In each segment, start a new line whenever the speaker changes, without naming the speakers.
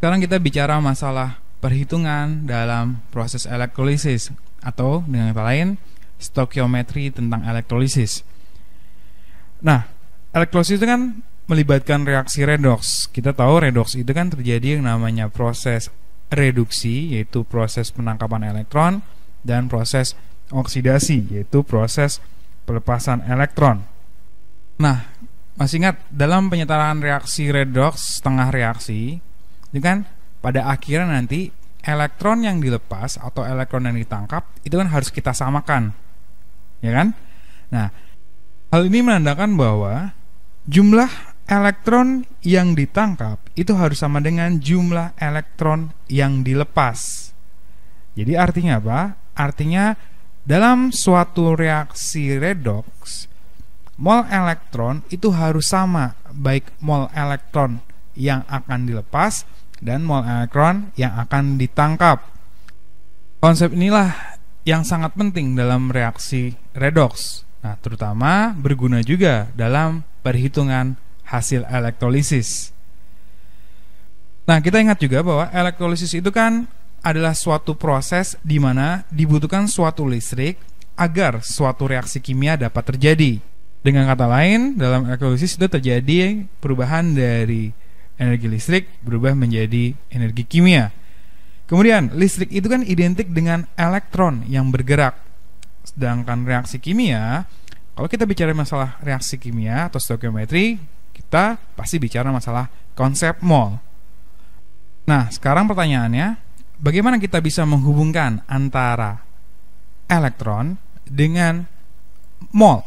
Sekarang kita bicara masalah perhitungan dalam proses elektrolisis, atau dengan kata lain stokiometri tentang elektrolisis. Nah, elektrolisis itu kan melibatkan reaksi redoks. Kita tahu redoks itu kan terjadi yang namanya proses reduksi, yaitu proses penangkapan elektron, dan proses oksidasi, yaitu proses pelepasan elektron. Nah, masih ingat dalam penyetaraan reaksi redoks setengah reaksi itu kan pada akhirnya nanti elektron yang dilepas atau elektron yang ditangkap itu kan harus kita samakan, ya kan? Nah, hal ini menandakan bahwa jumlah elektron yang ditangkap itu harus sama dengan jumlah elektron yang dilepas. Jadi artinya apa? Artinya dalam suatu reaksi redoks, mol elektron itu harus sama, baik mol elektron yang akan dilepas dan mol elektron yang akan ditangkap. Konsep inilah yang sangat penting dalam reaksi redoks. Nah, terutama berguna juga dalam perhitungan hasil elektrolisis. Nah, kita ingat juga bahwa elektrolisis itu kan adalah suatu proses di mana dibutuhkan suatu listrik agar suatu reaksi kimia dapat terjadi. Dengan kata lain, dalam elektrolisis itu terjadi perubahan dari energi listrik berubah menjadi energi kimia. Kemudian listrik itu kan identik dengan elektron yang bergerak. Sedangkan reaksi kimia, kalau kita bicara masalah reaksi kimia atau stokiometri, kita pasti bicara masalah konsep mol. Nah, sekarang pertanyaannya, bagaimana kita bisa menghubungkan antara elektron dengan mol?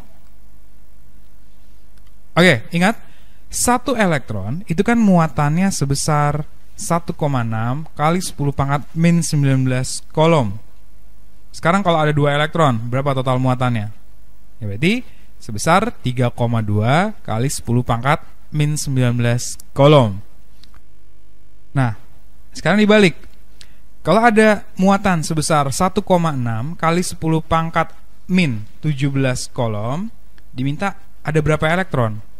Oke, ingat, satu elektron itu kan muatannya sebesar 1,6 kali 10 pangkat min 19 kolom. Sekarang kalau ada 2 elektron, berapa total muatannya? Ya berarti sebesar 3,2 kali 10 pangkat min 19 kolom. Nah, sekarang dibalik. Kalau ada muatan sebesar 1,6 kali 10 pangkat min 17 kolom, diminta ada berapa elektron?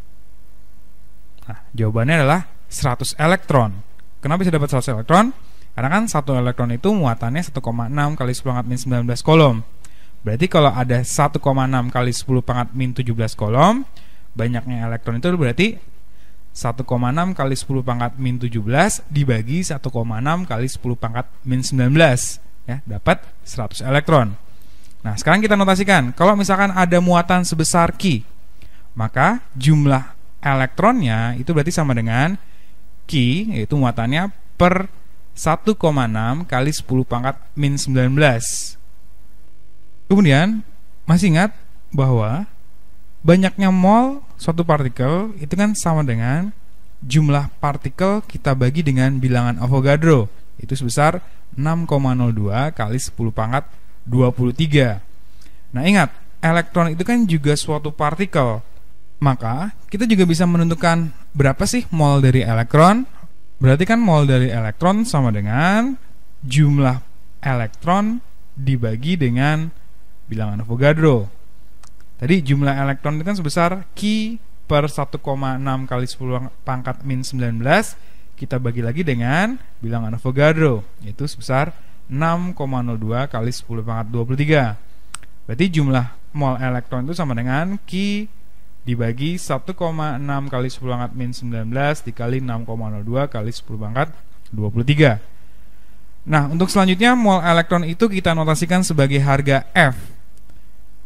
Nah, jawabannya adalah 100 elektron. Kenapa bisa dapat 100 elektron? Karena kan satu elektron itu muatannya 1,6 kali 10 pangkat min 19 kolom. Berarti kalau ada 1,6 kali 10 pangkat min 17 kolom, banyaknya elektron itu berarti 1,6 kali 10 pangkat min 17 dibagi 1,6 kali 10 pangkat min 19, ya, dapat 100 elektron. Nah, sekarang kita notasikan, kalau misalkan ada muatan sebesar Q, maka jumlah elektronnya itu berarti sama dengan Q, yaitu muatannya per 1,6 kali 10 pangkat min 19. Kemudian masih ingat bahwa banyaknya mol suatu partikel itu kan sama dengan jumlah partikel kita bagi dengan bilangan Avogadro, itu sebesar 6,02 kali 10 pangkat 23. Nah, ingat, elektron itu kan juga suatu partikel. Maka kita juga bisa menentukan berapa sih mol dari elektron. Berarti kan mol dari elektron sama dengan jumlah elektron dibagi dengan bilangan Avogadro. Tadi jumlah elektron itu kan sebesar Q per 1,6 kali 10 pangkat min 19, kita bagi lagi dengan bilangan Avogadro, yaitu sebesar 6,02 kali 10 pangkat 23. Berarti jumlah mol elektron itu sama dengan Q dibagi 1,6 kali 10 pangkat min 19 dikali 6,02 kali 10 pangkat 23. Nah, untuk selanjutnya mol elektron itu kita notasikan sebagai harga F.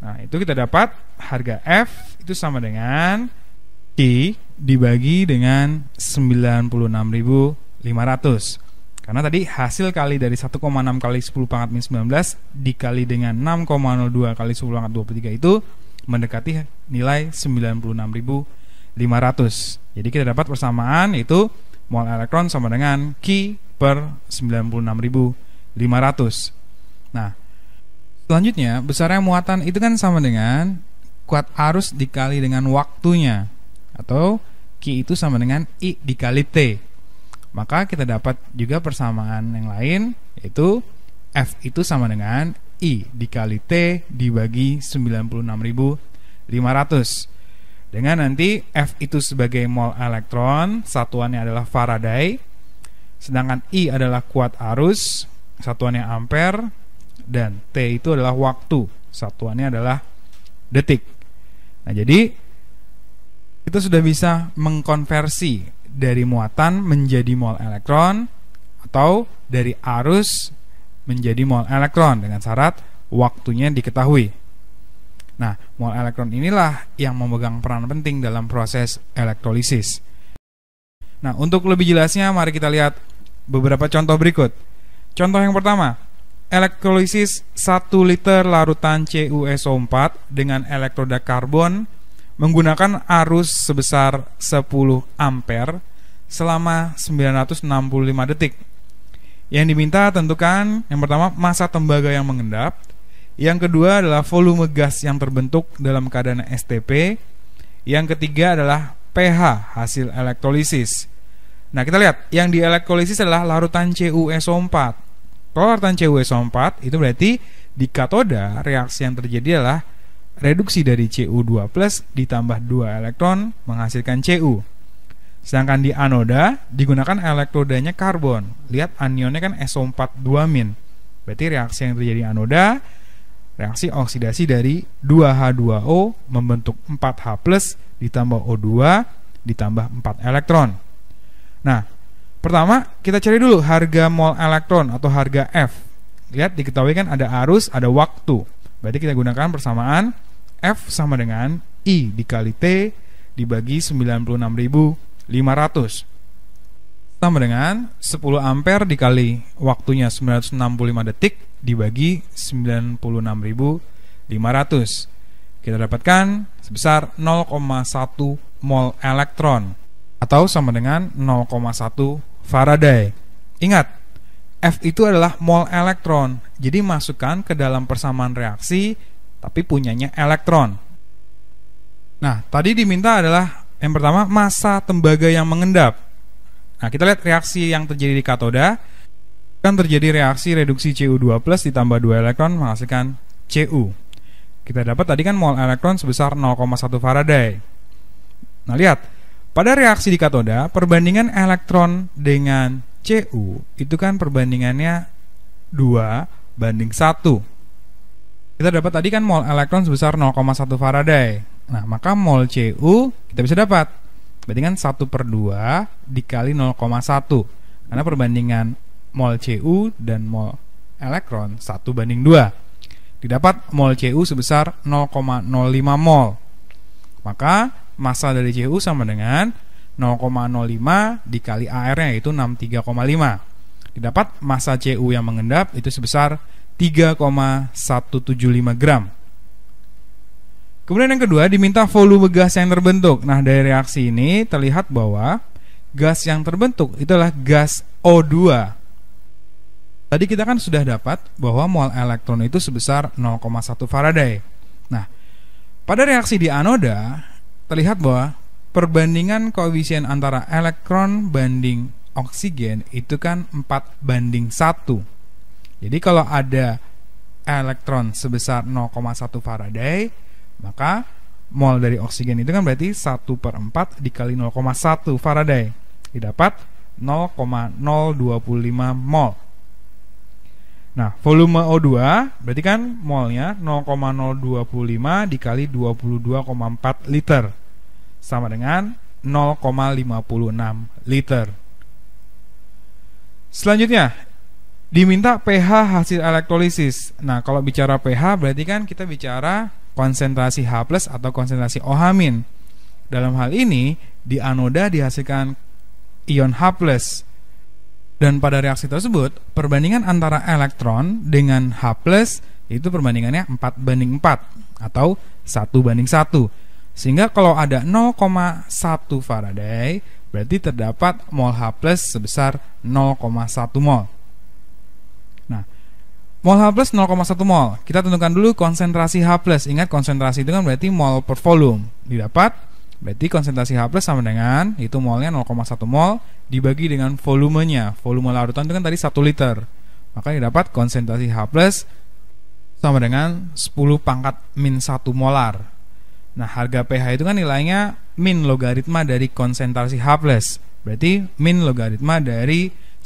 Nah, itu kita dapat harga F itu sama dengan Q dibagi dengan 96.500. Karena tadi hasil kali dari 1,6 kali 10 pangkat min 19 dikali dengan 6,02 kali 10 pangkat 23 itu mendekati nilai 96.500. Jadi kita dapat persamaan yaitu mol elektron sama dengan Q per 96.500. Nah, selanjutnya besarnya muatan itu kan sama dengan kuat arus dikali dengan waktunya, atau Q itu sama dengan I dikali T. Maka kita dapat juga persamaan yang lain, yaitu F itu sama dengan I dikali T dibagi 96.500. Dengan nanti F itu sebagai mol elektron, satuannya adalah Faraday. Sedangkan I adalah kuat arus, satuannya ampere, dan T itu adalah waktu, satuannya adalah detik. Nah, jadi kita sudah bisa mengkonversi dari muatan menjadi mol elektron atau dari arus menjadi mol elektron dengan syarat waktunya diketahui. Nah, mol elektron inilah yang memegang peran penting dalam proses elektrolisis. Nah, untuk lebih jelasnya mari kita lihat beberapa contoh berikut. Contoh yang pertama, elektrolisis 1 liter larutan CuSO4 dengan elektroda karbon menggunakan arus sebesar 10 ampere selama 965 detik. Yang diminta tentukan yang pertama massa tembaga yang mengendap, yang kedua adalah volume gas yang terbentuk dalam keadaan STP, yang ketiga adalah pH hasil elektrolisis. Nah, kita lihat yang di elektrolisis adalah larutan CuSO4. Kalau larutan CuSO4 itu berarti di katoda reaksi yang terjadi adalah reduksi dari Cu2+ ditambah 2 elektron menghasilkan Cu. Sedangkan di anoda digunakan elektrodanya karbon. Lihat anionnya kan SO4 2-. Berarti reaksi yang terjadi anoda reaksi oksidasi dari 2H2O membentuk 4H+ ditambah O2 ditambah 4 elektron. Nah, pertama kita cari dulu harga mol elektron atau harga F. Lihat diketahui kan ada arus, ada waktu. Berarti kita gunakan persamaan F sama dengan I dikali T dibagi 96.500 sama dengan 10 ampere dikali waktunya 965 detik dibagi 96.500. Kita dapatkan sebesar 0,1 mol elektron atau sama dengan 0,1 Faraday. Ingat, F itu adalah mol elektron. Jadi masukkan ke dalam persamaan reaksi tapi punyanya elektron. Nah, tadi diminta adalah yang pertama massa tembaga yang mengendap. Nah, kita lihat reaksi yang terjadi di katoda. Kan terjadi reaksi reduksi Cu2+ ditambah 2 elektron menghasilkan Cu. Kita dapat tadi kan mol elektron sebesar 0,1 Faraday. Nah, lihat pada reaksi di katoda perbandingan elektron dengan Cu itu kan perbandingannya 2:1. Kita dapat tadi kan mol elektron sebesar 0,1 Faraday. Nah, maka mol Cu kita bisa dapat. Berarti kan 1/2 dikali 0,1. Karena perbandingan mol Cu dan mol elektron 1:2. Didapat mol Cu sebesar 0,05 mol. Maka massa dari Cu sama dengan 0,05 dikali AR-nya yaitu 63,5. Didapat massa Cu yang mengendap itu sebesar 3,175 gram. Kemudian yang kedua diminta volume gas yang terbentuk. Nah, dari reaksi ini terlihat bahwa gas yang terbentuk itu adalah gas O2. Tadi kita kan sudah dapat bahwa mol elektron itu sebesar 0,1 Faraday. Nah, pada reaksi di anoda terlihat bahwa perbandingan koefisien antara elektron banding oksigen itu kan 4:1. Jadi kalau ada elektron sebesar 0,1 Faraday, maka mol dari oksigen itu kan berarti 1/4 dikali 0,1 Faraday. Didapat 0,025 mol. Nah, volume O2 berarti kan molnya 0,025 dikali 22,4 liter sama dengan 0,56 liter. Selanjutnya diminta pH hasil elektrolisis. Nah, kalau bicara pH berarti kan kita bicara konsentrasi H+ atau konsentrasi OH-. Dalam hal ini di anoda dihasilkan ion H+. Dan pada reaksi tersebut perbandingan antara elektron dengan H+ itu perbandingannya 4:4 atau 1:1. Sehingga kalau ada 0,1 Faraday berarti terdapat mol H+ sebesar 0,1 mol. Nah, mol H+ 0,1 mol. Kita tentukan dulu konsentrasi H+. Ingat konsentrasi itu kan berarti mol per volume. Didapat berarti konsentrasi H+ sama dengan itu molnya 0,1 mol dibagi dengan volumenya. Volume larutan itu kan tadi 1 liter. Maka didapat konsentrasi H+ sama dengan 10⁻⁻1 molar. Nah, harga pH itu kan nilainya min logaritma dari konsentrasi H+. Berarti min logaritma dari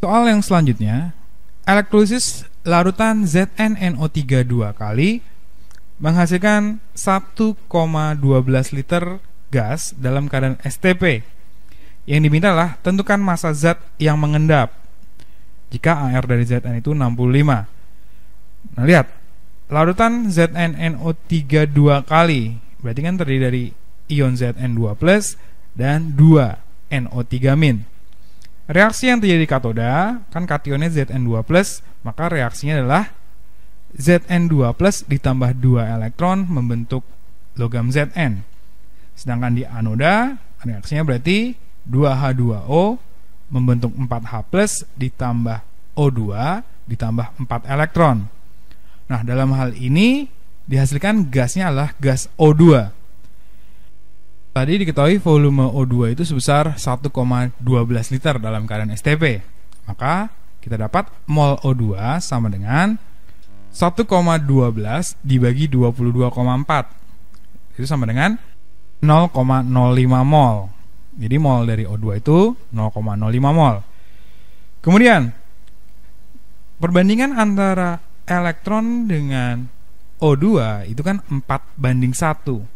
Soal yang selanjutnya, elektrolisis larutan ZnNO3 2 kali menghasilkan 1,12 liter gas dalam keadaan STP. Yang diminta adalah tentukan massa zat yang mengendap jika AR dari Zn itu 65. Nah, lihat, larutan ZnNO3 2 kali berarti kan terdiri dari ion Zn2+ dan 2 NO3-. Reaksi yang terjadi di katoda, kan kationnya Zn2+, maka reaksinya adalah Zn2+ ditambah 2 elektron membentuk logam Zn. Sedangkan di anoda, reaksinya berarti 2H2O membentuk 4H+ ditambah O2 ditambah 4 elektron. Nah, dalam hal ini dihasilkan gasnya adalah gas O2. Tadi diketahui volume O2 itu sebesar 1,12 liter dalam keadaan STP. Maka kita dapat mol O2 sama dengan 1,12 dibagi 22,4. Itu sama dengan 0,05 mol. Jadi mol dari O2 itu 0,05 mol. Kemudian perbandingan antara elektron dengan O2 itu kan 4:1.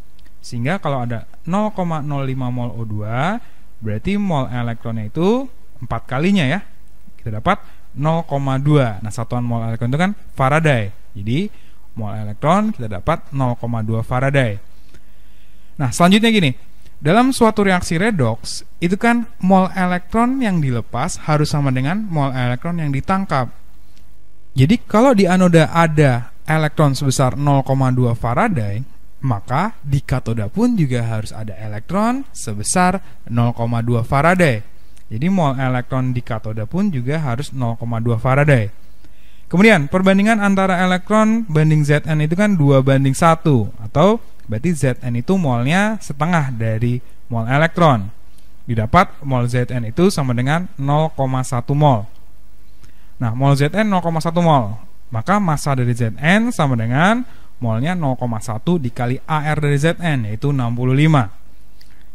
Sehingga kalau ada 0,05 mol O2, berarti mol elektronnya itu 4 kalinya ya. Kita dapat 0,2. Nah, satuan mol elektron itu kan Faraday. Jadi mol elektron kita dapat 0,2 Faraday. Nah, selanjutnya gini. Dalam suatu reaksi redoks, itu kan mol elektron yang dilepas harus sama dengan mol elektron yang ditangkap. Jadi kalau di anoda ada elektron sebesar 0,2 Faraday, maka di katoda pun juga harus ada elektron sebesar 0,2 Faraday. Jadi mol elektron di katoda pun juga harus 0,2 Faraday. Kemudian perbandingan antara elektron banding Zn itu kan 2:1, atau berarti Zn itu molnya setengah dari mol elektron. Didapat mol Zn itu sama dengan 0,1 mol. Nah, mol Zn 0,1 mol. Maka massa dari Zn sama dengan molnya 0,1 dikali AR dari Zn, yaitu 65.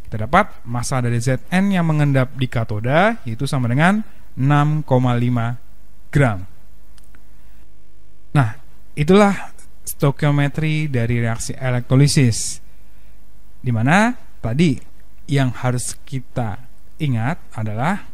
Kita dapat massa dari Zn yang mengendap di katoda yaitu sama dengan 6,5 gram. Nah, itulah stoikiometri dari reaksi elektrolisis, di mana tadi yang harus kita ingat adalah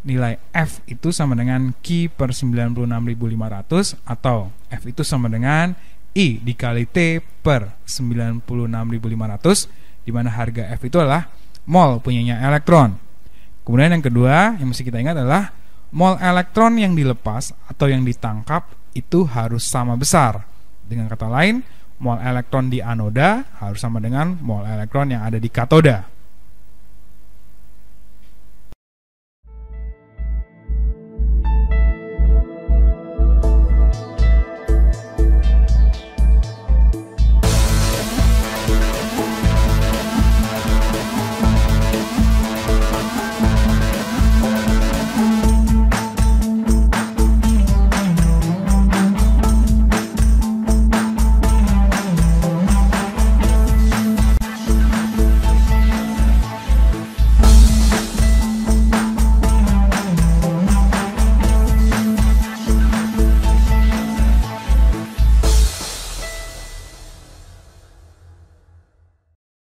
nilai F itu sama dengan Q per 96.500, atau F itu sama dengan I dikali T per 96.500, di mana harga F itu adalah mol punyanya elektron. Kemudian yang kedua yang mesti kita ingat adalah mol elektron yang dilepas atau yang ditangkap itu harus sama besar. Dengan kata lain, mol elektron di anoda harus sama dengan mol elektron yang ada di katoda.